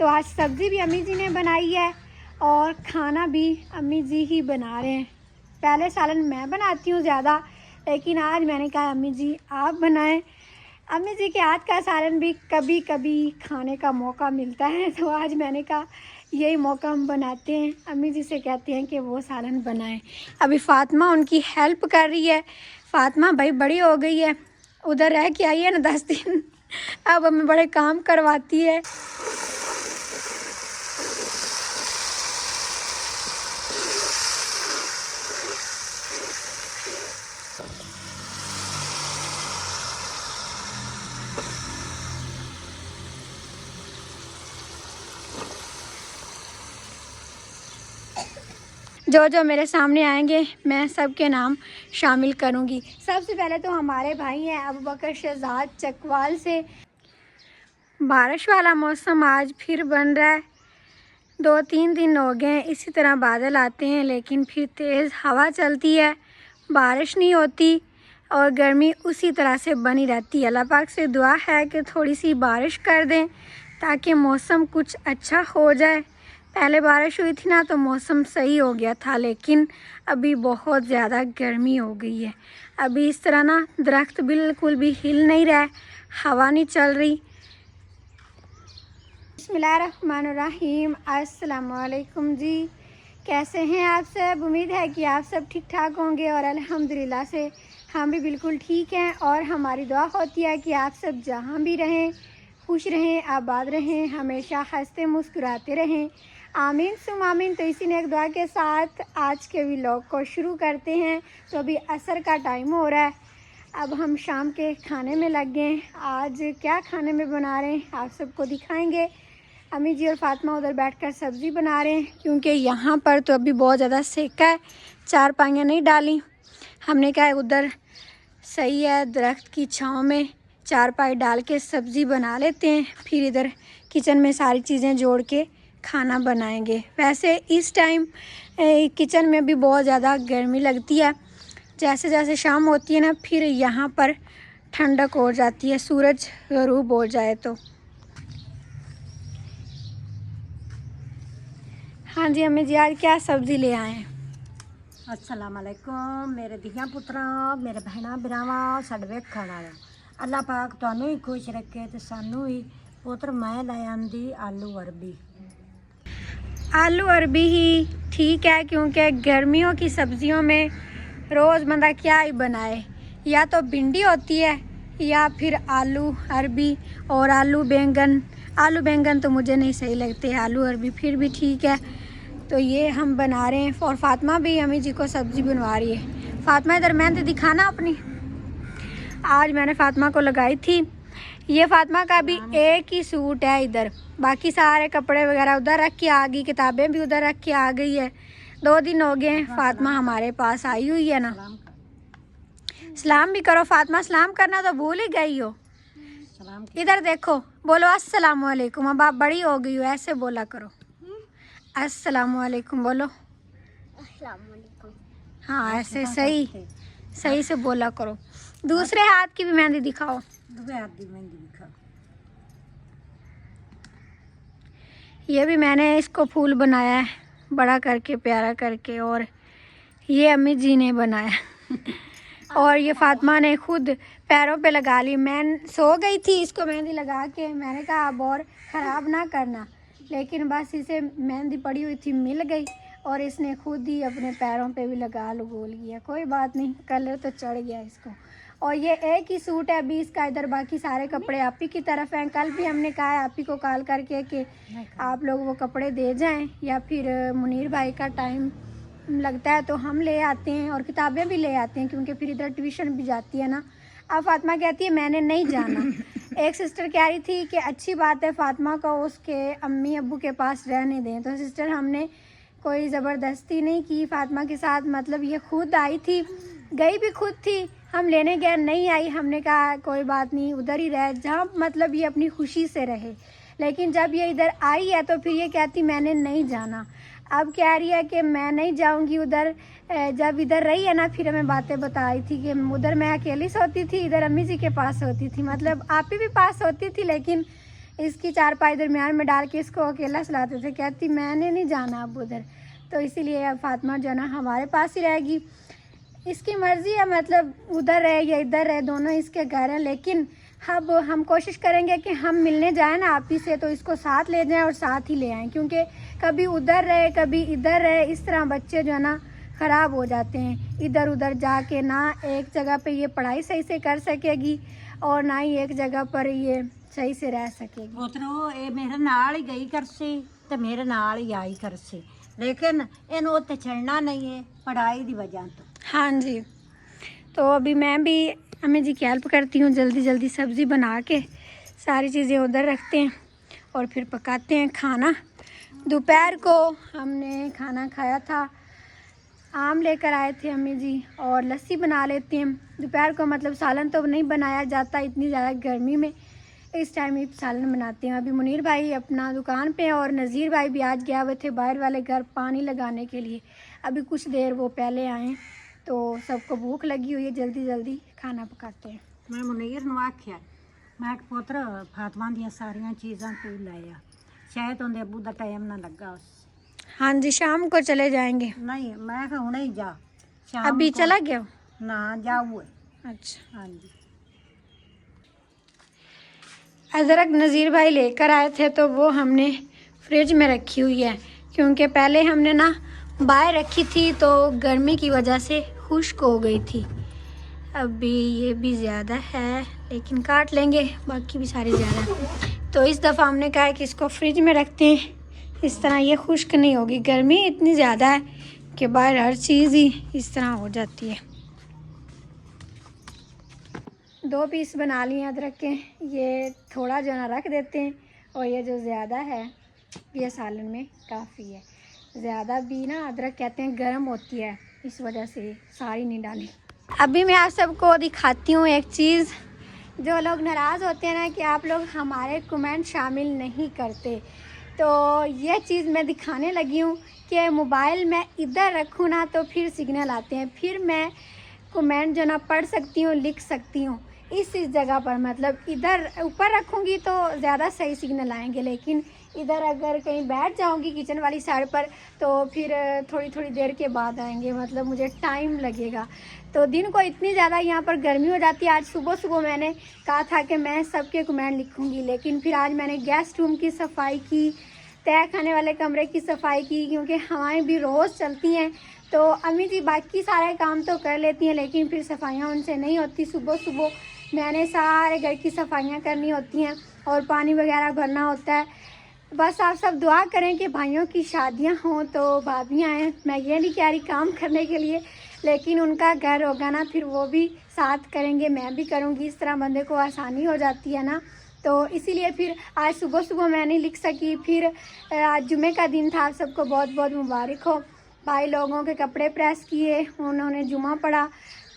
तो आज सब्ज़ी भी अम्मी जी ने बनाई है और खाना भी अम्मी जी ही बना रहे हैं। पहले सालन मैं बनाती हूँ ज़्यादा, लेकिन आज मैंने कहा अम्मी जी आप बनाएं। अम्मी जी के हाथ का सालन भी कभी कभी खाने का मौका मिलता है, तो आज मैंने कहा यही मौका हम बनाते हैं। अम्मी जी से कहते हैं कि वो सालन बनाएं। अभी फ़ातिमा उनकी हेल्प कर रही है। फ़ातिमा भाई बड़ी हो गई है, उधर रह के आई है ना 10 दिन, अब हमें बड़े काम करवाती है। जो जो मेरे सामने आएंगे मैं सबके नाम शामिल करूंगी। सबसे पहले तो हमारे भाई हैं अबू बकर शहजाद चकवाल से। बारिश वाला मौसम आज फिर बन रहा है। 2-3 दिन हो गए इसी तरह बादल आते हैं, लेकिन फिर तेज़ हवा चलती है, बारिश नहीं होती और गर्मी उसी तरह से बनी रहती है। अल्लाह पाक से दुआ है कि थोड़ी सी बारिश कर दें ताकि मौसम कुछ अच्छा हो जाए। पहले बारिश हुई थी ना तो मौसम सही हो गया था, लेकिन अभी बहुत ज़्यादा गर्मी हो गई है। अभी इस तरह ना दरख्त बिल्कुल भी हिल नहीं रहा है, हवा नहीं चल रही। बिस्मिल्लाहिर्रहमानिर्रहीम, अस्सलाम वालेकुम जी। कैसे हैं आप सब? उम्मीद है कि आप सब ठीक ठाक होंगे और अल्हम्दुलिल्लाह से हम भी बिल्कुल ठीक हैं। और हमारी दुआ होती है कि आप सब जहाँ भी रहें खुश रहें, आबाद रहें, हमेशा हंसते मुस्कुराते रहें। आमीन सुम आमीन। तो इसी ने एक दुआ के साथ आज के व्लॉग को शुरू करते हैं। तो अभी असर का टाइम हो रहा है, अब हम शाम के खाने में लग गए। आज क्या खाने में बना रहे हैं आप सबको दिखाएंगे। अम्मी जी और फातिमा उधर बैठकर सब्ज़ी बना रहे हैं, क्योंकि यहाँ पर तो अभी बहुत ज़्यादा सेका है, चारपाइयाँ नहीं डाली। हमने कहा उधर सही है, दरख्त की छाँव में चारपाई डाल के सब्ज़ी बना लेते हैं, फिर इधर किचन में सारी चीज़ें जोड़ के खाना बनाएंगे। वैसे इस टाइम किचन में भी बहुत ज़्यादा गर्मी लगती है। जैसे जैसे शाम होती है ना, फिर यहाँ पर ठंडक हो जाती है, सूरज ग़रूब हो जाए तो। हाँ जी अम्मी जी, आज क्या सब्ज़ी ले आए हैं? अस्सलाम वालेकुम मेरे धिया पुत्रा, मेरे भैना भरावा साडे वेखण वाले। अल्लाह पाक तुहानू ही खुश रखे ते सानू ही। पुत्र मैं ले आंदी आलू अरबी। आलू अरबी ही ठीक है, क्योंकि गर्मियों की सब्ज़ियों में रोज़ बंदा क्या ही बनाए, या तो भिंडी होती है या फिर आलू अरबी और आलू बैंगन। आलू बैंगन तो मुझे नहीं सही लगते, आलू अरबी फिर भी ठीक है। तो ये हम बना रहे हैं और फातिमा भी अम्मी जी को सब्ज़ी बनवा रही है। फातिमा इधर मेहंदी दिखाना अपनी, आज मैंने फातिमा को लगाई थी। ये फातिमा का भी एक ही सूट है इधर, बाकी सारे कपड़े वगैरह उधर रख के आ गई, किताबें भी उधर रख के आ गई है। 2 दिन हो गए फातिमा हमारे पास आई हुई है ना। सलाम भी करो फातिमा, सलाम करना तो भूल ही गई हो। इधर देखो, बोलो अस्सलाम वालेकुम। अब आप बड़ी हो गई हो, ऐसे बोला करो, अस्सलाम वालेकुम बोलो। हाँ ऐसे सही सही से बोला करो। दूसरे हाथ की भी मेहंदी दिखाओ। दूसरे हाथ की मेहंदी दिखा। ये भी मैंने इसको फूल बनाया है, बड़ा करके प्यारा करके, और ये अम्मी जी ने बनाया और ये फातिमा ने खुद पैरों पे लगा ली। मैं सो गई थी इसको मेहंदी लगा के, मैंने कहा अब और ख़राब ना करना, लेकिन बस इसे मेहंदी पड़ी हुई थी मिल गई और इसने खुद ही अपने पैरों पे भी लगा लगोल गया। कोई बात नहीं, कलर तो चढ़ गया इसको। और ये एक ही सूट है अभी इसका इधर, बाकी सारे कपड़े आप ही की तरफ हैं। कल भी हमने कहा है आप ही को कॉल करके कि आप लोग वो कपड़े दे जाएं, या फिर मुनीर भाई का टाइम लगता है तो हम ले आते हैं और किताबें भी ले आते हैं, क्योंकि फिर इधर ट्यूशन भी जाती है ना। अब फातिमा कहती है मैंने नहीं जाना। एक सिस्टर कह रही थी कि अच्छी बात है फातिमा को उसके अम्मी अब्बू के पास रहने दें, तो सिस्टर हमने कोई ज़बरदस्ती नहीं की फातिमा के साथ, मतलब ये खुद आई थी, गई भी खुद थी, हम लेने गए नहीं आई। हमने कहा कोई बात नहीं, उधर ही रह जहाँ मतलब ये अपनी खुशी से रहे। लेकिन जब ये इधर आई है तो फिर ये कहती मैंने नहीं जाना। अब कह रही है कि मैं नहीं जाऊंगी उधर। जब इधर रही है ना फिर हमें बातें बताई थी कि उधर मैं अकेली सोती थी, इधर अम्मी जी के पास होती थी, मतलब आप ही भी पास होती थी, लेकिन इसकी चारपाई दरमियान में डाल के इसको अकेला सुलाते थे। कहती मैंने नहीं जाना अब उधर, तो इसीलिए अब फातिमा जो है ना हमारे पास ही रहेगी। इसकी मर्ज़ी है, मतलब उधर रहे या इधर रहे, दोनों इसके घर हैं। लेकिन अब हम कोशिश करेंगे कि हम मिलने जाएं ना आप ही से, तो इसको साथ ले जाएं और साथ ही ले आएँ, क्योंकि कभी उधर रहे कभी इधर रहे, इस तरह बच्चे जो है ना ख़राब हो जाते हैं। इधर उधर जाके ना एक जगह पे ये पढ़ाई सही से कर सकेगी और ना ही एक जगह पर ये सही से रह सकेगी। ਪੁੱਤਰੋ ਇਹ ਮੇਰੇ ਨਾਲ ਹੀ ਗਈ ਕਰਸੀ ਤੇ ਮੇਰੇ ਨਾਲ ਹੀ ਆਈ ਕਰਸੀ, लेकिन ਇਹਨੂੰ ਉੱਥੇ ਛੱਡਣਾ नहीं है पढ़ाई की वजह तो। हाँ जी, तो अभी मैं भी अम्मी जी की हेल्प करती हूँ, जल्दी जल्दी सब्ज़ी बना के सारी चीज़ें उधर रखते हैं और फिर पकाते हैं खाना। दोपहर को हमने खाना खाया था, आम लेकर आए थे अम्मी जी और लस्सी बना लेते हैं दोपहर को। मतलब सालन तो नहीं बनाया जाता इतनी ज़्यादा गर्मी में, इस टाइम ही सालन बनाते हैं। अभी मुनीर भाई अपना दुकान पे और नज़ीर भाई भी आज गया हुए थे बाहर वाले घर पानी लगाने के लिए। अभी कुछ देर वो पहले आए, तो सबको भूख लगी हुई है, जल्दी जल्दी खाना पकाते हैं। मैं मुनीर ਨੂੰ ਆਖਿਆ, मैं ਪੁੱਤਰ फातिमा ਦੀਆਂ ਸਾਰੀਆਂ ਚੀਜ਼ਾਂ ਤੂੰ ਲੈ ਆ, शायद ਉਹਦੇ ਅੱਬੂ ਦਾ ਟਾਈਮ ਨਾ ਲੱਗਾ ਉਸ। हाँ जी, शाम को चले जाएंगे। नहीं मैं ਕਿਹਾ ਹੁਣੇ ਹੀ जा, शाम अभी को चला गया? ना जाऊ। अच्छा। हाँ जी, अदरक नज़ीर भाई लेकर आए थे, तो वो हमने फ्रिज में रखी हुई है, क्योंकि पहले हमने ना बाहर रखी थी तो गर्मी की वजह से खुश्क हो गई थी। अभी ये भी ज़्यादा है लेकिन काट लेंगे, बाकी भी सारे ज़्यादा है। तो इस दफ़ा हमने कहा है कि इसको फ्रिज में रखते हैं, इस तरह ये खुश्क नहीं होगी। गर्मी इतनी ज़्यादा है कि बाहर हर चीज़ ही इस तरह हो जाती है। 2 पीस बना लिए अदरक के, ये थोड़ा जो ना रख देते हैं और ये जो ज़्यादा है ये सालन में काफ़ी है। ज़्यादा भी ना अदरक कहते हैं गर्म होती है, इस वजह से सारी नहीं डाली। अभी मैं आप सबको दिखाती हूँ एक चीज़। जो लोग नाराज़ होते हैं ना कि आप लोग हमारे कमेंट शामिल नहीं करते, तो ये चीज़ मैं दिखाने लगी हूँ कि मोबाइल मैं इधर रखूँ ना तो फिर सिग्नल आते हैं, फिर मैं कमेंट जो ना पढ़ सकती हूँ, लिख सकती हूँ। इस जगह पर मतलब इधर ऊपर रखूँगी तो ज़्यादा सही सिग्नल आएंगे, लेकिन इधर अगर कहीं बैठ जाऊँगी किचन वाली साइड पर तो फिर थोड़ी थोड़ी देर के बाद आएंगे, मतलब मुझे टाइम लगेगा। तो दिन को इतनी ज़्यादा यहाँ पर गर्मी हो जाती है। आज सुबह सुबह मैंने कहा था कि मैं सबके कमेंट लिखूँगी, लेकिन फिर आज मैंने गेस्ट रूम की सफाई की, तय खाने वाले कमरे की सफाई की, क्योंकि हवाएं भी रोज़ चलती हैं। तो अम्मी जी बाकी सारे काम तो कर लेती हैं, लेकिन फिर सफाइयाँ उनसे नहीं होती। सुबह सुबह मैंने सारे घर की सफाइयाँ करनी होती हैं और पानी वगैरह भरना होता है। बस आप सब दुआ करें कि भाइयों की शादियां हों तो भाभियाँ आएँ। मैं ये नहीं कह रही काम करने के लिए, लेकिन उनका घर होगा ना, फिर वो भी साथ करेंगे, मैं भी करूँगी। इस तरह बंदे को आसानी हो जाती है ना, तो इसीलिए फिर आज सुबह सुबह मैं नहीं लिख सकी। फिर आज जुमे का दिन था, आप सबको बहुत बहुत मुबारक हो। भाई लोगों के कपड़े प्रेस किए, उन्होंने जुमा पढ़ा,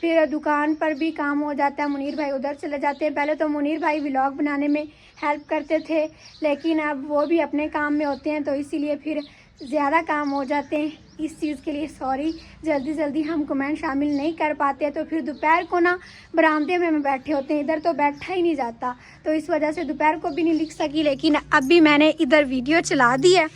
फिर दुकान पर भी काम हो जाता है। मुनीर भाई उधर चले जाते हैं। पहले तो मुनीर भाई व्लॉग बनाने में हेल्प करते थे, लेकिन अब वो भी अपने काम में होते हैं, तो इसीलिए फिर ज़्यादा काम हो जाते हैं। इस चीज़ के लिए सॉरी, जल्दी जल्दी हम कमेंट शामिल नहीं कर पाते। तो फिर दोपहर को ना बरामदे में बैठे होते हैं, इधर तो बैठा ही नहीं जाता, तो इस वजह से दोपहर को भी नहीं लिख सकी। लेकिन अभी मैंने इधर वीडियो चला दी है।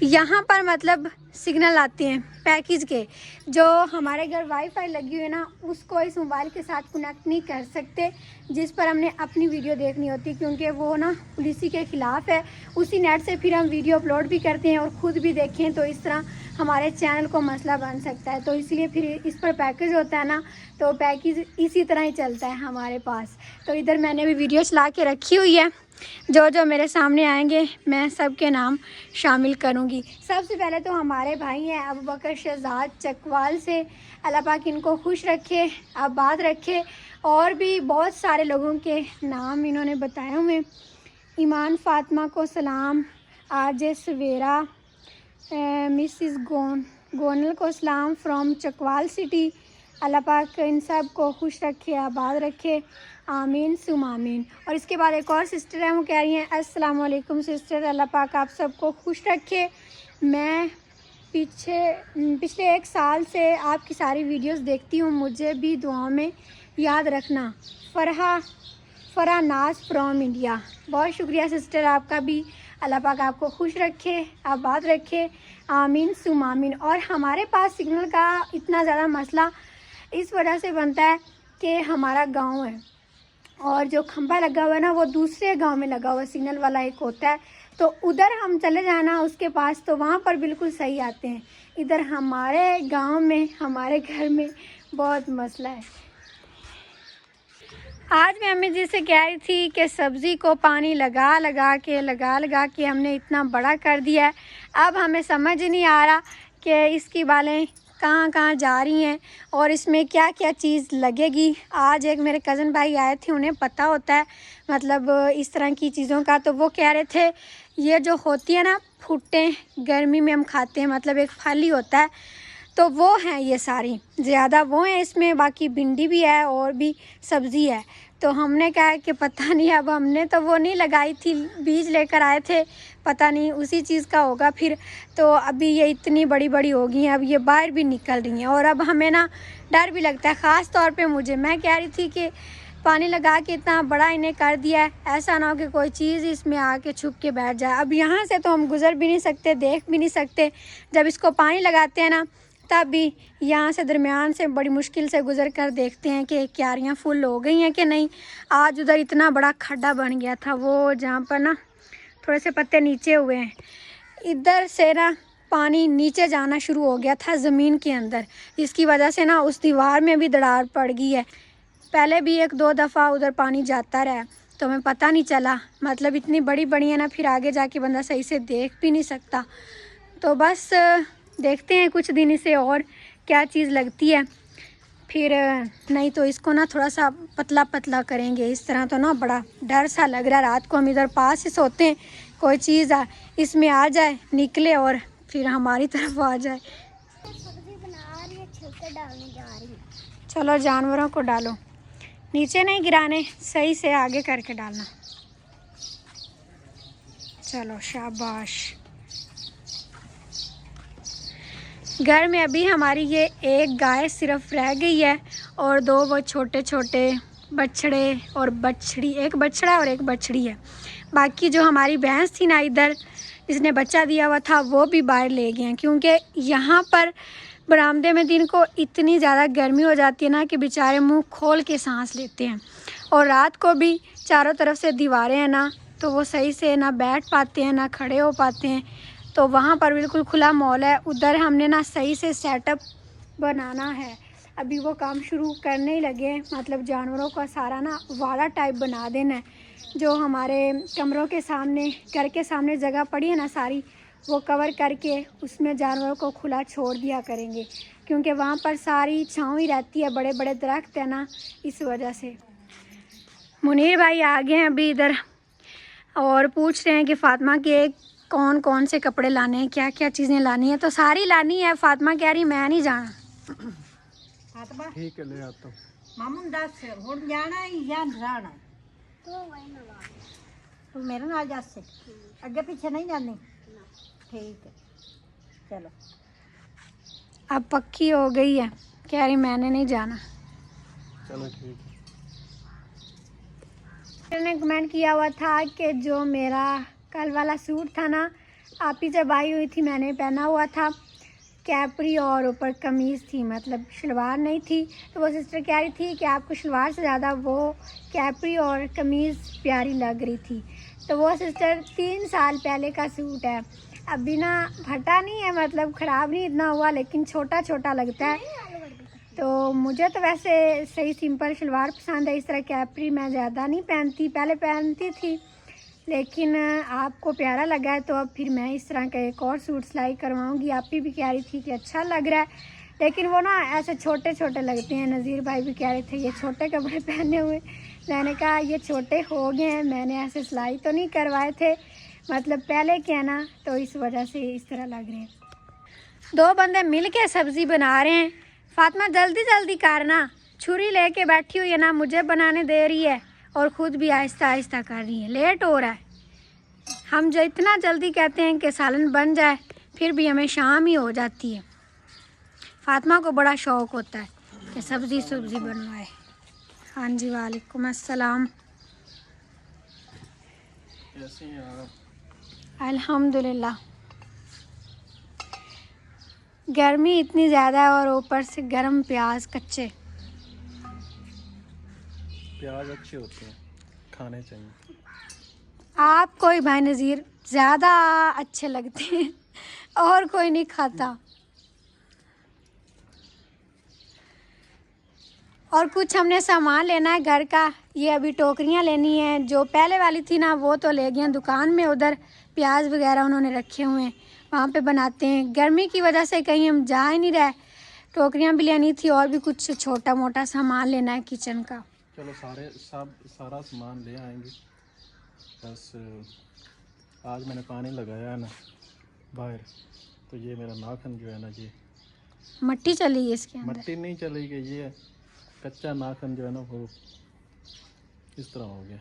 यहाँ पर मतलब सिग्नल आते हैं पैकेज के, जो हमारे घर वाईफाई लगी हुई है ना, उसको इस मोबाइल के साथ कनेक्ट नहीं कर सकते, जिस पर हमने अपनी वीडियो देखनी होती, क्योंकि वो ना पॉलिसी के ख़िलाफ़ है। उसी नेट से फिर हम वीडियो अपलोड भी करते हैं और ख़ुद भी देखें, तो इस तरह हमारे चैनल को मसला बन सकता है। तो इसलिए फिर इस पर पैकेज होता है ना, तो पैकेज इसी तरह ही चलता है हमारे पास। तो इधर मैंने भी वीडियो चला के रखी हुई है, जो जो मेरे सामने आएंगे मैं सबके नाम शामिल करूंगी। सबसे पहले तो हमारे भाई हैं अबू बकर शहजाद चकवाल से, अल्लाह पाक इनको खुश रखे, आबाद रखे। और भी बहुत सारे लोगों के नाम इन्होंने बताए हुए। ईमान फातिमा को सलाम, आरजे सवेरा, मिसिस गोनल को सलाम फ्रॉम चकवाल सिटी। अल्लाह पाक इन सब को खुश रखे, आबाद रखे, आमीन सुम आमीन। और इसके बाद एक और सिस्टर है, वो कह रही हैं अस्सलाम वालेकुम सिस्टर, अल्लाह पाक आप सबको खुश रखे। मैं पिछले 1 साल से आपकी सारी वीडियोस देखती हूँ, मुझे भी दुआओं में याद रखना। फरानाज फ्रॉम इंडिया। बहुत शुक्रिया सिस्टर आपका भी। अल्लाह पाक आपको खुश रखे, आबाद रखे, आमीन सुम आमीन। और हमारे पास सिग्नल का इतना ज़्यादा मसला इस वजह से बनता है कि हमारा गांव है और जो खंभा लगा हुआ है ना वो दूसरे गांव में लगा हुआ सिग्नल वाला एक होता है, तो उधर हम चले जाना उसके पास तो वहाँ पर बिल्कुल सही आते हैं। इधर हमारे गांव में हमारे घर में बहुत मसला है। आज मैं अम्मी जी से कह रही थी कि सब्ज़ी को पानी लगा लगा के हमने इतना बड़ा कर दिया है, अब हमें समझ नहीं आ रहा कि इसकी बालें कहाँ कहाँ जा रही हैं और इसमें क्या क्या चीज़ लगेगी। आज एक मेरे कज़न भाई आए थे, उन्हें पता होता है मतलब इस तरह की चीज़ों का, तो वो कह रहे थे ये जो होती है ना भुट्टे गर्मी में हम खाते हैं, मतलब एक फल ही होता है, तो वो हैं ये सारी ज़्यादा वो हैं इसमें, बाकी भिंडी भी है और भी सब्ज़ी है। तो हमने कहा कि पता नहीं, अब हमने तो वो नहीं लगाई थी, बीज लेकर आए थे, पता नहीं उसी चीज़ का होगा फिर। तो अभी ये इतनी बड़ी बड़ी हो गई हैं, अब ये बाहर भी निकल रही हैं और अब हमें ना डर भी लगता है, ख़ास तौर पे मुझे। मैं कह रही थी कि पानी लगा के इतना बड़ा इन्हें कर दिया है, ऐसा ना हो कि कोई चीज़ इसमें आके छुप के बैठ जाए। अब यहाँ से तो हम गुज़र भी नहीं सकते, देख भी नहीं सकते। जब इसको पानी लगाते हैं ना तब भी यहाँ से दरमियान से बड़ी मुश्किल से गुज़र कर देखते हैं कि क्यारियाँ फुल हो गई हैं कि नहीं। आज उधर इतना बड़ा खड्डा बन गया था वो जहाँ पर ना थोड़े से पत्ते नीचे हुए हैं, इधर से ना पानी नीचे जाना शुरू हो गया था ज़मीन के अंदर, जिसकी वजह से ना उस दीवार में भी दरार पड़ गई है। पहले भी 1-2 दफ़ा उधर पानी जाता रहा तो हमें पता नहीं चला, मतलब इतनी बड़ी बड़ी है ना, फिर आगे जाके बंदा सही से देख भी नहीं सकता। तो बस देखते हैं कुछ दिन इसे और क्या चीज़ लगती है, फिर नहीं तो इसको ना थोड़ा सा पतला पतला करेंगे। इस तरह तो ना बड़ा डर सा लग रहा है, रात को हम इधर पास ही सोते हैं, कोई चीज़ इसमें आ जाए निकले और फिर हमारी तरफ आ जाए। सब्जी बना रही है, छिलके डालने जा रही है। चलो जानवरों को डालो, नीचे नहीं गिराने, सही से आगे करके डालना। चलो शाबाश। घर में अभी हमारी ये एक गाय सिर्फ रह गई है और 2 वो छोटे छोटे बछड़े और बछड़ी, एक बछड़ा और एक बछड़ी है। बाकी जो हमारी भैंस थी ना इधर जिसने बच्चा दिया हुआ था वो भी बाहर ले गए हैं, क्योंकि यहाँ पर बरामदे में दिन को इतनी ज़्यादा गर्मी हो जाती है ना कि बेचारे मुंह खोल के सांस लेते हैं, और रात को भी चारों तरफ से दीवारें हैं ना, तो वो सही से ना बैठ पाते हैं ना खड़े हो पाते हैं। तो वहाँ पर बिल्कुल खुला मॉल है, उधर हमने ना सही से सेटअप बनाना है, अभी वो काम शुरू करने ही लगे हैं। मतलब जानवरों का सारा ना वाड़ा टाइप बना देना है, जो हमारे कमरों के सामने घर के सामने जगह पड़ी है ना सारी, वो कवर करके उसमें जानवरों को खुला छोड़ दिया करेंगे, क्योंकि वहाँ पर सारी छाँव ही रहती है, बड़े बड़े दरख्त है ना, इस वजह से। मुनीर भाई आ गए हैं अभी इधर और पूछ रहे हैं कि फ़ातिमा के कौन कौन से कपड़े लाने हैं, क्या क्या चीज़ें लानी है। तो सारी लानी है, फ़ातिमा कह रही मैं नहीं जाना। फातिमा ठीक है ले आता हूँ। मामून दस हुण जाना है या रहना है? तू मेरे नाल जासे, अगे पीछे नहीं जानी? ठीक है चलो। अब पक्की हो गई है, कह रही मैंने नहीं जाना। चलो ठीक है। ने कमेंट किया हुआ था कि जो मेरा कल वाला सूट था ना, आप ही जब आई हुई थी मैंने पहना हुआ था, कैपरी और ऊपर कमीज़ थी, मतलब शलवार नहीं थी। तो वो सिस्टर कह रही थी कि आपको शलवार से ज़्यादा वो कैपरी और कमीज़ प्यारी लग रही थी। तो वो सिस्टर 3 साल पहले का सूट है, अभी ना फटा नहीं है, मतलब ख़राब नहीं इतना हुआ, लेकिन छोटा छोटा लगता है। तो मुझे तो वैसे सही सिंपल शलवार पसंद है, इस तरह कैपरी मैं ज़्यादा नहीं पहनती, पहले पहनती थी, लेकिन आपको प्यारा लगा है तो अब फिर मैं इस तरह का एक और सूट सिलाई करवाऊंगी। आप ही भी कह रही थी कि अच्छा लग रहा है, लेकिन वो ना ऐसे छोटे छोटे लगते हैं। नज़ीर भाई भी कह रहे थे ये छोटे कपड़े पहने हुए, मैंने कहा ये छोटे हो गए हैं, मैंने ऐसे सिलाई तो नहीं करवाए थे, मतलब पहले क्या ना, तो इस वजह से इस तरह लग रहे हैं। 2 बंदे मिल के सब्ज़ी बना रहे हैं। फ़ातिमा जल्दी जल्दी करना, छुरी लेके बैठी हुई है ना, मुझे बनाने दे रही है और ख़ुद भी आहिस्ता आहिस्ता कर रही है, लेट हो रहा है। हम जो इतना जल्दी कहते हैं कि सालन बन जाए, फिर भी हमें शाम ही हो जाती है। फ़ातिमा को बड़ा शौक़ होता है कि सब्ज़ी बनवाए। हाँ जी वालेकुम अस्सलाम। कैसे हैं आप? अल्हम्दुलिल्लाह। गर्मी इतनी ज़्यादा है और ऊपर से गर्म प्याज कच्चे। प्याज अच्छे होते हैं, खाने चाहिए। आपको ही भाई नज़ीर ज़्यादा अच्छे लगते हैं और कोई नहीं खाता। और कुछ हमने सामान लेना है घर का। ये अभी टोकरियां लेनी है, जो पहले वाली थी ना वो तो ले गए दुकान में, उधर प्याज वगैरह उन्होंने रखे हुए हैं, वहाँ पे बनाते हैं। गर्मी की वजह से कहीं हम जा ही नहीं रहे। टोकरियां भी लेनी थी और भी कुछ छोटा मोटा सामान लेना है किचन का। चलो सारा सामान ले आएंगे। बस आज मैंने पानी लगाया है ना बाहर, तो ये मेरा नाखून जो है ना जी मट्टी चली है इसके अंदर। मट्टी नहीं चली गई, ये कच्चा नाखून जो है ना वो इस तरह हो गया।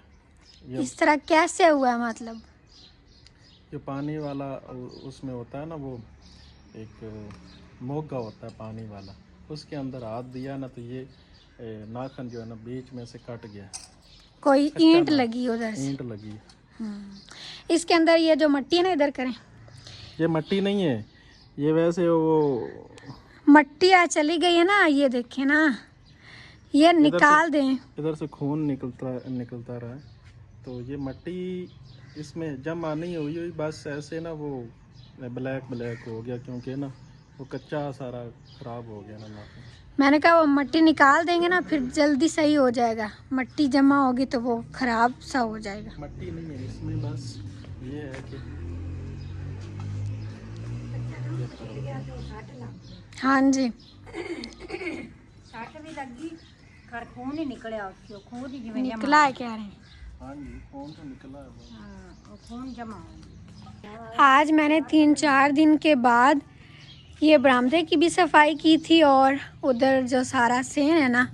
ये इस तरह कैसे हुआ? मतलब जो पानी वाला उसमें होता है ना, वो एक मोगा होता है पानी वाला, उसके अंदर हाथ दिया ना तो ये नाखून जो है ना बीच में से कट गया। कोई ईंट लगी उधर से। ईंट लगी। इसके अंदर ये जो मट्टी है ना, इधर करें। ये मट्टी नहीं है, ये वैसे वो मट्टी आ चली गई है ना, ये देखें ना, ये निकाल दें। इधर से खून निकलता रहा है, तो ये मट्टी इसमें जमा नहीं हुई, बस ऐसे ना वो ब्लैक हो गया, क्योंकि ना वो कच्चा सारा खराब हो गया ना नाखून। मैंने कहा वो मट्टी निकाल देंगे ना फिर जल्दी सही हो जाएगा। मट्टी जमा होगी तो वो खराब सा हो जाएगा। मट्टी नहीं है इसमें, बस ये है कि हाँ जी, सट भी लगी, कर खून ही निकलिया उससे, खून ही जिवें निकला है कह रहे हैं। हाँ जी, खून तो निकला है वो। हाँ, वो खून जमा हो गया। आज मैंने 3-4 दिन के बाद ये बरामदे की भी सफाई की थी और उधर जो सारा सेन है ना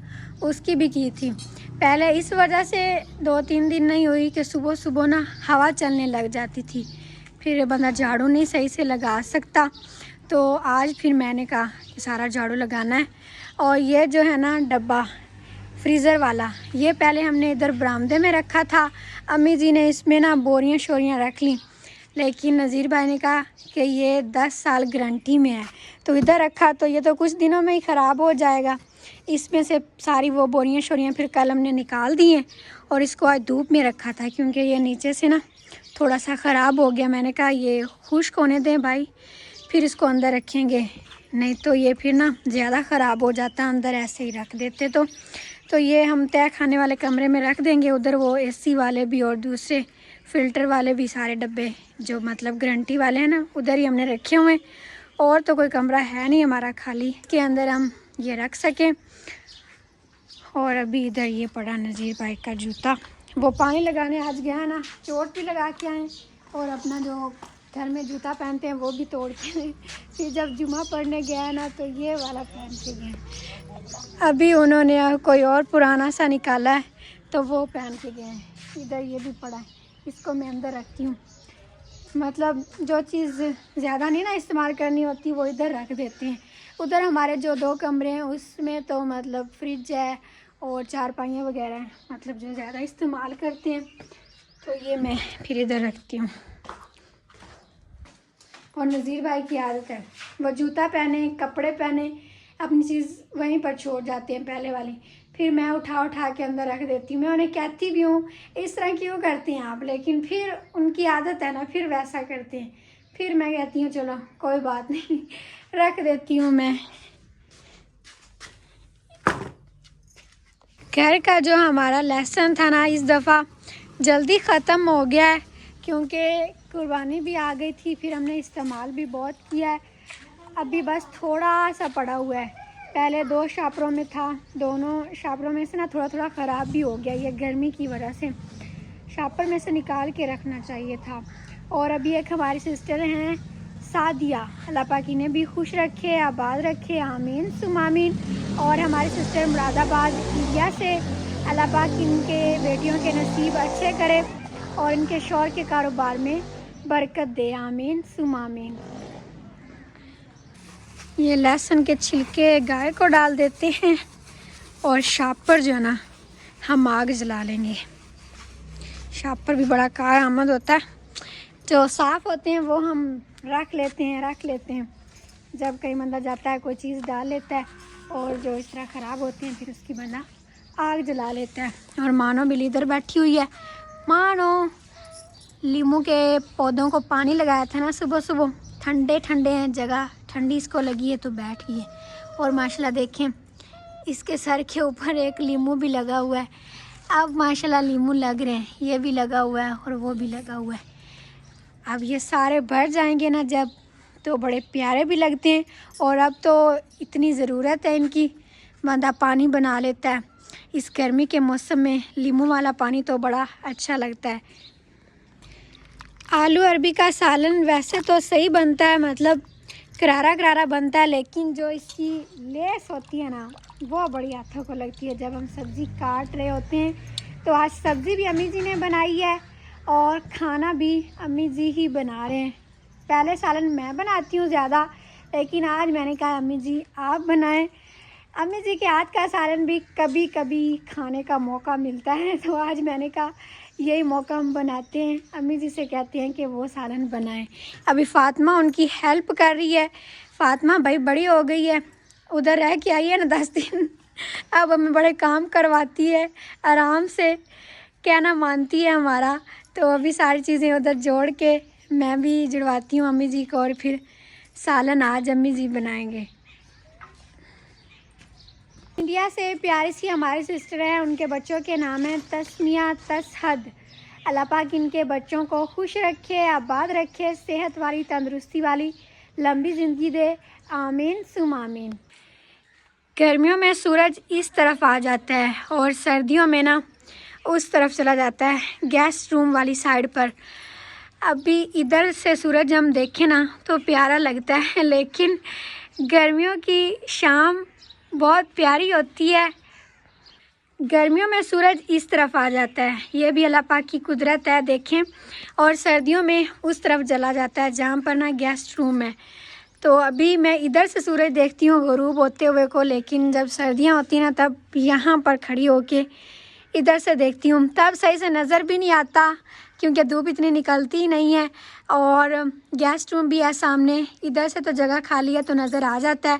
उसकी भी की थी। पहले इस वजह से 2-3 दिन नहीं हुई कि सुबह सुबह ना हवा चलने लग जाती थी, फिर बंदा झाड़ू नहीं सही से लगा सकता। तो आज फिर मैंने कहा कि सारा झाड़ू लगाना है। और ये जो है ना डब्बा फ्रीज़र वाला, ये पहले हमने इधर बरामदे में रखा था। अम्मी जी ने इसमें ना बोरियां शोरियां रख ली, लेकिन नज़ीर भाई ने कहा कि ये 10 साल गारंटी में है, तो इधर रखा तो ये तो कुछ दिनों में ही ख़राब हो जाएगा। इसमें से सारी वो बोरियां शोरियां फिर कल हमने निकाल दी हैं और इसको आज धूप में रखा था, क्योंकि ये नीचे से ना थोड़ा सा ख़राब हो गया। मैंने कहा ये खुश्क होने दें भाई, फिर इसको अंदर रखेंगे, नहीं तो ये फिर ना ज़्यादा ख़राब हो जाता, अंदर ऐसे ही रख देते। तो ये हम तय खाने वाले कमरे में रख देंगे। उधर वो एसी वाले भी और दूसरे फ़िल्टर वाले भी सारे डब्बे जो मतलब गारंटी वाले हैं ना, उधर ही हमने रखे हुए हैं। और तो कोई कमरा है नहीं हमारा खाली के अंदर हम ये रख सकें। और अभी इधर ये पड़ा नज़ीर भाई का जूता, वो पानी लगाने आज गया ना, चोट भी लगा के आए और अपना जो घर में जूता पहनते हैं वो भी तोड़ के आए। फिर जब जुमा पढ़ने गया ना तो ये वाला पहन के गए। अभी उन्होंने कोई और पुराना सा निकाला है तो वो पहन के गए हैं। इधर ये भी पड़ा है, इसको मैं अंदर रखती हूँ। मतलब जो चीज़ ज़्यादा नहीं ना इस्तेमाल करनी होती वो इधर रख देते हैं। उधर हमारे जो 2 कमरे हैं उसमें तो मतलब फ्रिज है और चारपाइयाँ वगैरह हैं, मतलब जो ज़्यादा इस्तेमाल करते हैं, तो ये मैं फिर इधर रखती हूँ। और नज़ीर भाई की आदत है, वो जूता पहने, कपड़े पहने, अपनी चीज़ वहीं पर छोड़ जाते हैं पहले वाली, फिर मैं उठा के अंदर रख देती हूँ। मैं उन्हें कहती भी हूँ इस तरह क्यों करती हैं आप, लेकिन फिर उनकी आदत है ना, फिर वैसा करते हैं। फिर मैं कहती हूँ चलो कोई बात नहीं, रख देती हूँ मैं। घर का जो हमारा लेसन था ना इस दफ़ा जल्दी ख़त्म हो गया है, क्योंकि कुर्बानी भी आ गई थी, फिर हमने इस्तेमाल भी बहुत किया है। अभी बस थोड़ा सा पड़ा हुआ है, पहले 2 शापरों में था, दोनों शापरों में से ना थोड़ा थोड़ा ख़राब भी हो गया, ये गर्मी की वजह से शापर में से निकाल के रखना चाहिए था। और अभी एक हमारी सिस्टर हैं सादिया, अल्लाह पाक इन्हें भी खुश रखे, आबाद रखे, आमीन सुम आमीन। और हमारी सिस्टर मुरादाबाद इंडिया से, अल्लाह पाक इनके बेटियों के नसीब अच्छे करे और इनके शौहर के कारोबार में बरकत दे, आमीन सुम आमीन। ये लहसुन के छिलके गाय को डाल देते हैं और शापर जो है ना हम आग जला लेंगे। शॉपर भी बड़ा कार आमद होता है। जो साफ़ होते हैं वो हम रख लेते हैं। जब कहीं बंदा जाता है कोई चीज़ डाल लेता है, और जो इस तरह ख़राब होते हैं फिर उसकी बंदा आग जला लेता है। और मानो बिल्ली इधर बैठी हुई है। मानो लीमू के पौधों को पानी लगाया था ना सुबह सुबह, ठंडे ठंडे हैं, जगह ठंडी इसको लगी है तो बैठ गई है। और माशाल्लाह देखें इसके सर के ऊपर एक लीमू भी लगा हुआ है। अब माशाल्लाह लीमू लग रहे हैं, ये भी लगा हुआ है और वो भी लगा हुआ है। अब ये सारे भर जाएंगे ना जब, तो बड़े प्यारे भी लगते हैं। और अब तो इतनी ज़रूरत है इनकी, बंदा पानी बना लेता है। इस गर्मी के मौसम में लीमू वाला पानी तो बड़ा अच्छा लगता है। आलू अरबी का सालन वैसे तो सही बनता है, मतलब करारा करारा बनता है, लेकिन जो इसकी लेस होती है ना वो बड़ी हाथों को लगती है। जब हम सब्ज़ी काट रहे होते हैं तो आज सब्ज़ी भी अम्मी जी ने बनाई है और खाना भी अम्मी जी ही बना रहे हैं। पहले सालन मैं बनाती हूँ ज़्यादा, लेकिन आज मैंने कहा अम्मी जी आप बनाएं। अम्मी जी के हाथ का सालन भी कभी कभी खाने का मौका मिलता है, तो आज मैंने कहा यही मौका हम बनाते हैं। अम्मी जी से कहते हैं कि वो सालन बनाएं। अभी फ़ातिमा उनकी हेल्प कर रही है। फ़ातिमा भाई बड़ी हो गई है, उधर रह के आई है ना 10 दिन, अब हमें बड़े काम करवाती है, आराम से कहना मानती है हमारा। तो अभी सारी चीज़ें उधर जोड़ के मैं भी जुड़वाती हूँ अम्मी जी को, और फिर सालन आज अम्मी जी बनाएंगे। इंडिया से प्यारी सी हमारी सिस्टर है, उनके बच्चों के नाम है तस्मिया, तसहद। अल्लाह पाक इनके बच्चों को खुश रखे, आबाद रखे, सेहत वाली, तंदुरुस्ती वाली, लंबी ज़िंदगी दे, आमीन सुम आमीन। गर्मियों में सूरज इस तरफ आ जाता है और सर्दियों में ना उस तरफ चला जाता है, गेस्ट रूम वाली साइड पर। अभी इधर से सूरज हम देखें ना तो प्यारा लगता है, लेकिन गर्मियों की शाम बहुत प्यारी होती है। गर्मियों में सूरज इस तरफ आ जाता है, ये भी अल्लाह पाक की कुदरत है देखें। और सर्दियों में उस तरफ चला जाता है जहाँ पर ना गेस्ट रूम है। तो अभी मैं इधर से सूरज देखती हूँ ग़ुरूब होते हुए को, लेकिन जब सर्दियाँ होती हैं ना तब यहाँ पर खड़ी होके इधर से देखती हूँ, तब सही से नज़र भी नहीं आता क्योंकि धूप इतनी निकलती ही नहीं है। और गेस्ट रूम भी है सामने, इधर से तो जगह खाली है तो नज़र आ जाता है।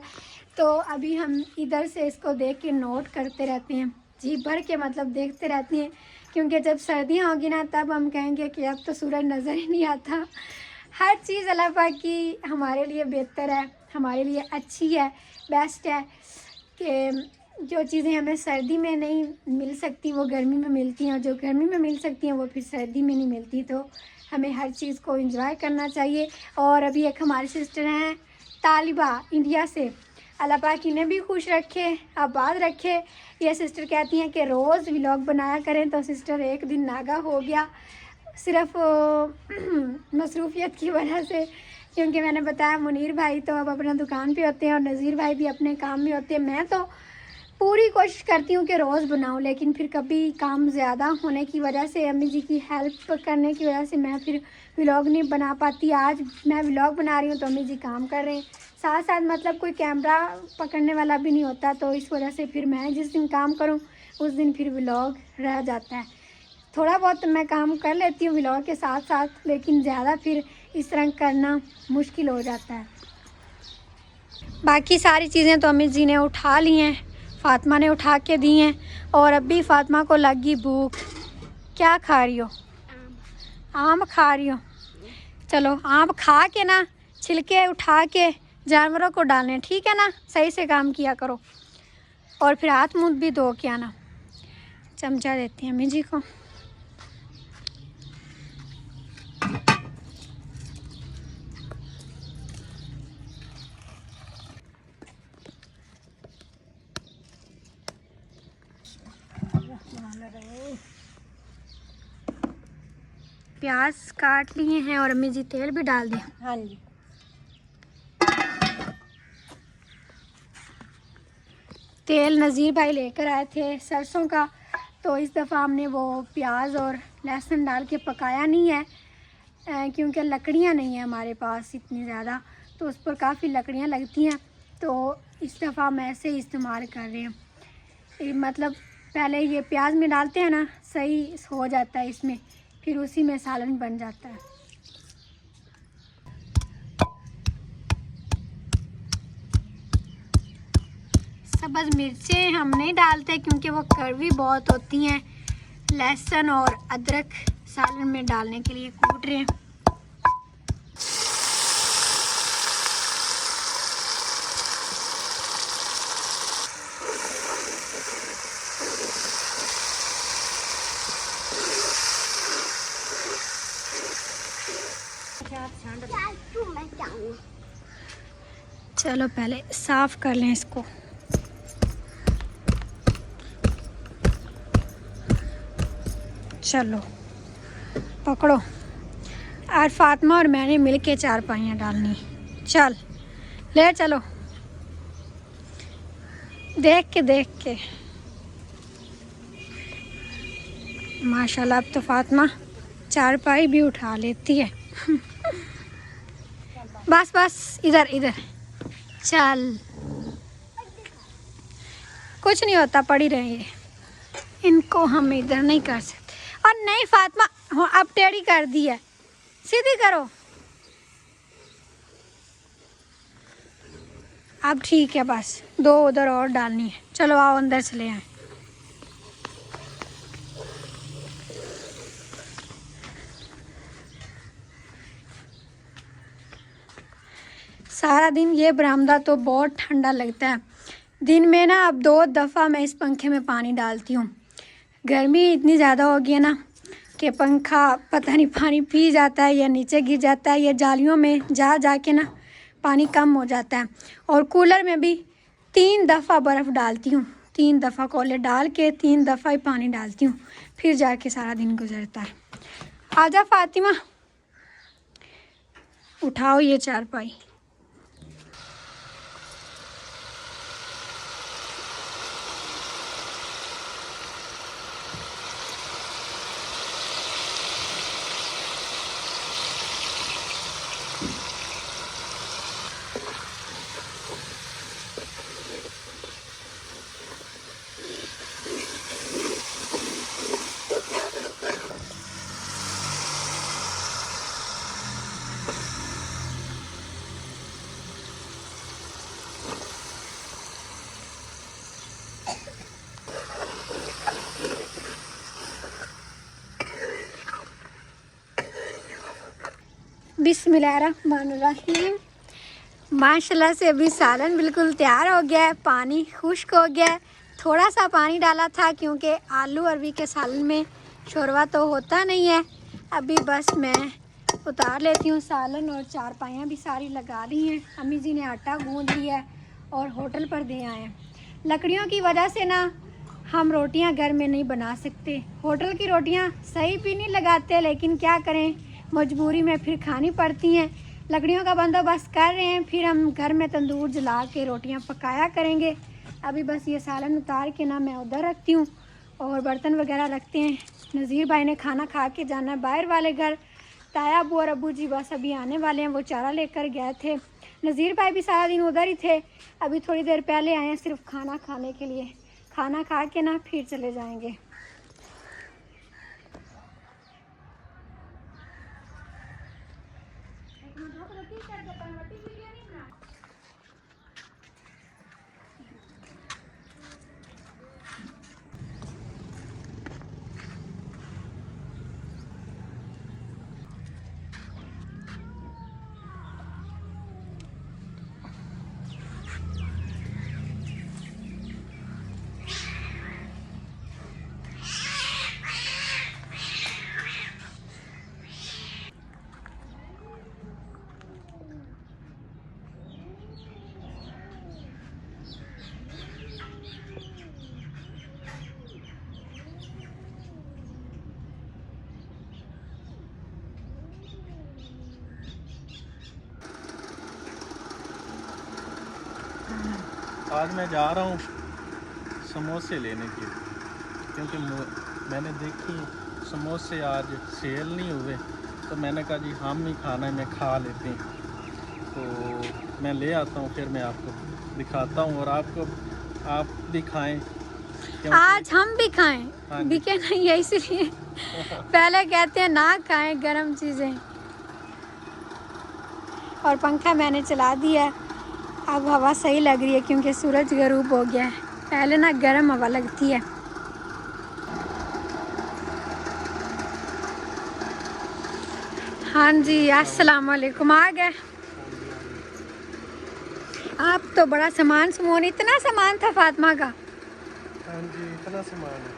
तो अभी हम इधर से इसको देख के नोट करते रहते हैं, जी भर के मतलब देखते रहते हैं, क्योंकि जब सर्दियाँ होगी ना तब हम कहेंगे कि अब तो सूरज नज़र ही नहीं आता। हर चीज़ अल्लाह पाक की हमारे लिए बेहतर है, हमारे लिए अच्छी है, बेस्ट है। कि जो चीज़ें हमें सर्दी में नहीं मिल सकती वो गर्मी में मिलती हैं, और जो गर्मी में मिल सकती हैं वो फिर सर्दी में नहीं मिलती। तो हमें हर चीज़ को एंजॉय करना चाहिए। और अभी एक हमारी सिस्टर हैं तालिबा इंडिया से, अल्लाह पाक इन्हें भी खुश रखे, आबाद रखे। ये सिस्टर कहती हैं कि रोज़ व्लॉग बनाया करें, तो सिस्टर एक दिन नागा हो गया सिर्फ मसरूफियत की वजह से, क्योंकि मैंने बताया मुनीर भाई तो अब अपना दुकान पे होते हैं और नज़ीर भाई भी अपने काम में होते हैं। मैं तो पूरी कोशिश करती हूँ कि रोज़ बनाऊँ, लेकिन फिर कभी काम ज़्यादा होने की वजह से, अम्मी जी की हेल्प करने की वजह से मैं फिर व्लॉग नहीं बना पाती। आज मैं व्लॉग बना रही हूँ तो अम्मी जी काम कर रहे हैं साथ साथ, मतलब कोई कैमरा पकड़ने वाला भी नहीं होता, तो इस वजह से फिर मैं जिस दिन काम करूँ उस दिन फिर व्लॉग रह जाता है। थोड़ा बहुत मैं काम कर लेती हूँ व्लॉग के साथ साथ, लेकिन ज़्यादा फिर इस तरह करना मुश्किल हो जाता है। बाकी सारी चीज़ें तो अम्मी जी ने उठा ली हैं, फ़ातिमा ने उठा के दी हैं। और अभी फ़ातिमा को लगी भूख। क्या खा रही हो? आम खा रही हो? चलो आम खा के ना छिलके उठा के जानवरों को डालने, ठीक है ना, सही से काम किया करो। और फिर हाथ मुँह भी धो के आना। चमचा देती हैं अम्मी जी को। प्याज काट लिए हैं और अम्मी जी तेल भी डाल दिया। हाँ जी। तेल नज़ीर भाई लेकर आए थे सरसों का, तो इस दफ़ा हमने वो प्याज और लहसुन डाल के पकाया नहीं है, क्योंकि लकड़ियाँ नहीं हैं हमारे पास इतनी ज़्यादा, तो उस पर काफ़ी लकड़ियाँ लगती हैं। तो इस दफ़ा हम ऐसे ही इस्तेमाल कर रहे हैं। मतलब पहले ये प्याज में डालते हैं ना, सही हो जाता है इसमें, फिर उसी में सालन बन जाता है। सब्ज़ मिर्चें हम नहीं डालते क्योंकि वो कड़वी बहुत होती हैं। लहसुन और अदरक सालन में डालने के लिए कूट रहे हैं। मैं जाऊँ। चलो पहले साफ कर लें इसको। चलो पकड़ो। आज फातिमा और मैंने मिलके 4 पाइयाँ डालनी। चल ले चलो। देख के माशाल्लाह अब तो फातिमा 4 पाई भी उठा लेती है। बस इधर चल। कुछ नहीं होता, पड़ी रहे ये। इनको हम इधर नहीं कर सकते। और नहीं फातिमा, हाँ अब टेढ़ी कर दी है, सीधी करो। अब ठीक है, बस 2 उधर और डालनी है। चलो आओ अंदर चले आए। सारा दिन ये बरामदा तो बहुत ठंडा लगता है। दिन में ना अब 2 दफ़ा मैं इस पंखे में पानी डालती हूँ। गर्मी इतनी ज़्यादा हो गई है ना कि पंखा पता नहीं पानी पी जाता है या नीचे गिर जाता है या जालियों में जा के ना पानी कम हो जाता है। और कूलर में भी 3 दफ़ा बर्फ़ डालती हूँ। 3 दफ़ा कोले डाल के 3 दफ़ा ही पानी डालती हूँ, फिर जाके सारा दिन गुजरता है। आजा फातिमा, उठाओ ये 4 पाई। बिस्मिल्लाहिर्रहमानिर्रहीम। माशाल्लाह से अभी सालन बिल्कुल तैयार हो गया है। पानी खुश्क हो गया है। थोड़ा सा पानी डाला था क्योंकि आलू अरबी के सालन में शोरवा तो होता नहीं है। अभी बस मैं उतार लेती हूँ सालन, और 4 पाइयाँ भी सारी लगा ली हैं। अम्मी जी ने आटा गूंद लिया है और होटल पर दे आए हैं। लकड़ियों की वजह से ना हम रोटियां घर में नहीं बना सकते। होटल की रोटियां सही भी नहीं लगाते, लेकिन क्या करें, मजबूरी में फिर खानी पड़ती हैं। लकड़ियों का बंदोबस्त कर रहे हैं, फिर हम घर में तंदूर जला के रोटियां पकाया करेंगे। अभी बस ये सालन उतार के ना मैं उधर रखती हूँ और बर्तन वगैरह रखते हैं। नज़ीर भाई ने खाना खा के जाना है बाहर वाले घर। ताया अबू और अबू जी बस अभी आने वाले हैं, वो चारा लेकर गए थे। नज़ीर भाई भी सारा दिन उधर ही थे, अभी थोड़ी देर पहले आए हैं सिर्फ खाना खाने के लिए। खाना खा के ना फिर चले जाएंगे। आज मैं जा रहा हूँ समोसे लेने के लिए, क्योंकि मैंने देखी समोसे आज सेल नहीं हुए, तो मैंने कहा जी हम ही खाना है, मैं खा लेते हैं। तो मैं ले आता हूँ, फिर मैं आपको दिखाता हूँ और आप भी खाएँ। आज हम भी खाएं, हाँ जी। बिके नहीं है इसलिए पहले कहते हैं ना खाएं गर्म चीज़ें। और पंखा मैंने चला दिया है, अब हवा सही लग रही है क्योंकि सूरज गरूब हो गया है। पहले ना गर्म हवा लगती है। हाँ जी, अस्सलाम वालेकुम। आ गए आप तो। बड़ा सामान समोन, इतना सामान था फातिमा का। हाँ जी, इतना सामान है।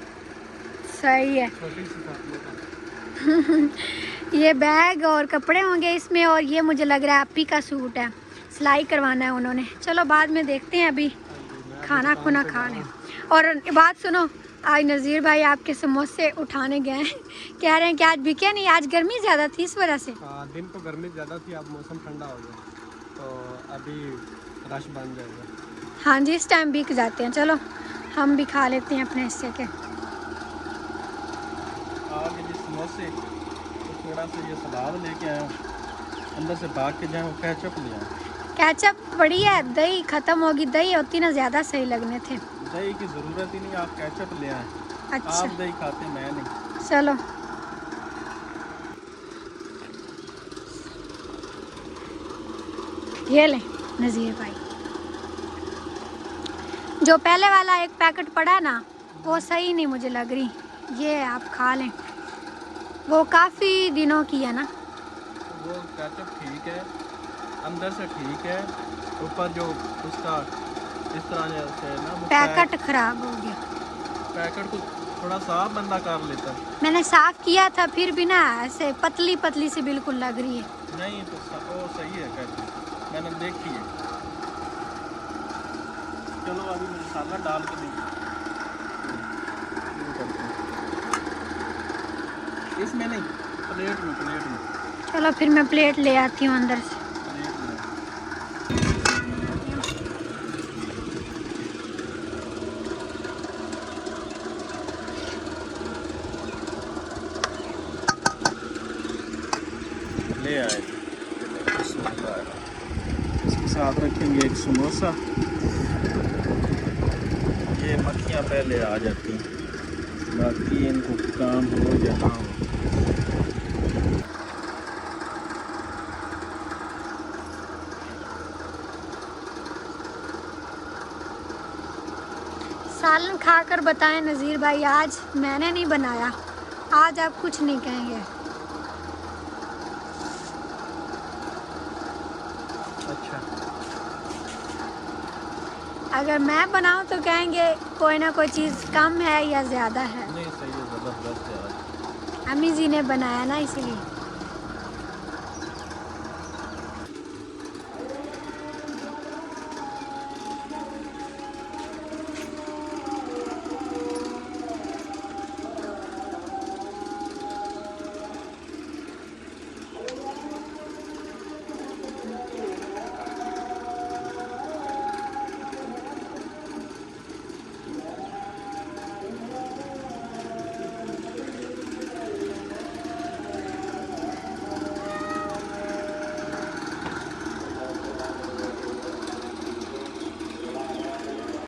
सही है। छोटी सी फातिमा का। ये बैग और कपड़े होंगे इसमें, और ये मुझे लग रहा है आपी का सूट है, सिलाई करवाना है उन्होंने। चलो बाद में देखते हैं, अभी खाना खुना खा लें। और बात सुनो, आज नज़ीर भाई आपके समोसे उठाने गए हैं, कह रहे हैं कि आज बिके नहीं, आज गर्मी ज़्यादा थी इस वजह से। हाँ, दिन तो गर्मी ज़्यादा थी, अब मौसम ठंडा हो गया तो अभी रश बन जाएगा। हाँ जी, इस टाइम बिक जाते हैं। चलो हम भी खा लेते हैं अपने हिस्से के। आगे जी समोसे, तो थोड़ा सा ये सलाद लेके आया हूँ, अंदर से भाग के जाऊँ केचप ले आया। केचप बड़ी है, दही ख़त्म होगी, दही होती ना ज़्यादा सही लगने थे। दही की ज़रूरत ही नहीं, आप केचप ले आए। अच्छा आप दही खाते, मैं नहीं। चलो। ये ले नज़ीर भाई, जो पहले वाला एक पैकेट पड़ा ना वो सही नहीं मुझे लग रही, ये आप खा लें, वो काफ़ी दिनों की है ना। वो केचप ठीक है, अंदर से ठीक है, ऊपर जो उसका इस तरह से ना वो पैकेट ख़राब हो गया। पैकेट को थोड़ा साफ बंदा कर लेता। मैंने साफ़ किया था, फिर भी ना ऐसे पतली पतली सी बिल्कुल लग रही है। नहीं तो वो सही है केचप, मैंने देखी है। चलो अभी मसाला डाल के देखते हैं। इसमें नहीं, प्लेट में। चलो फिर मैं प्लेट ले आती हूँ अंदर से। प्लेट में ले आए। इसके साथ रखेंगे एक समोसा। ये मक्खियाँ पहले आ जाती हैं, बाकी इनको काम हो या ना हो। सालन खाकर बताएं नज़ीर भाई, आज मैंने नहीं बनाया, आज आप कुछ नहीं कहेंगे। अच्छा, अगर मैं बनाऊं तो कहेंगे कोई ना कोई चीज़ कम है या ज़्यादा है। नहीं सही है, ज़बरदस्त है आज। अम्मी जी ने बनाया ना, इसलिए।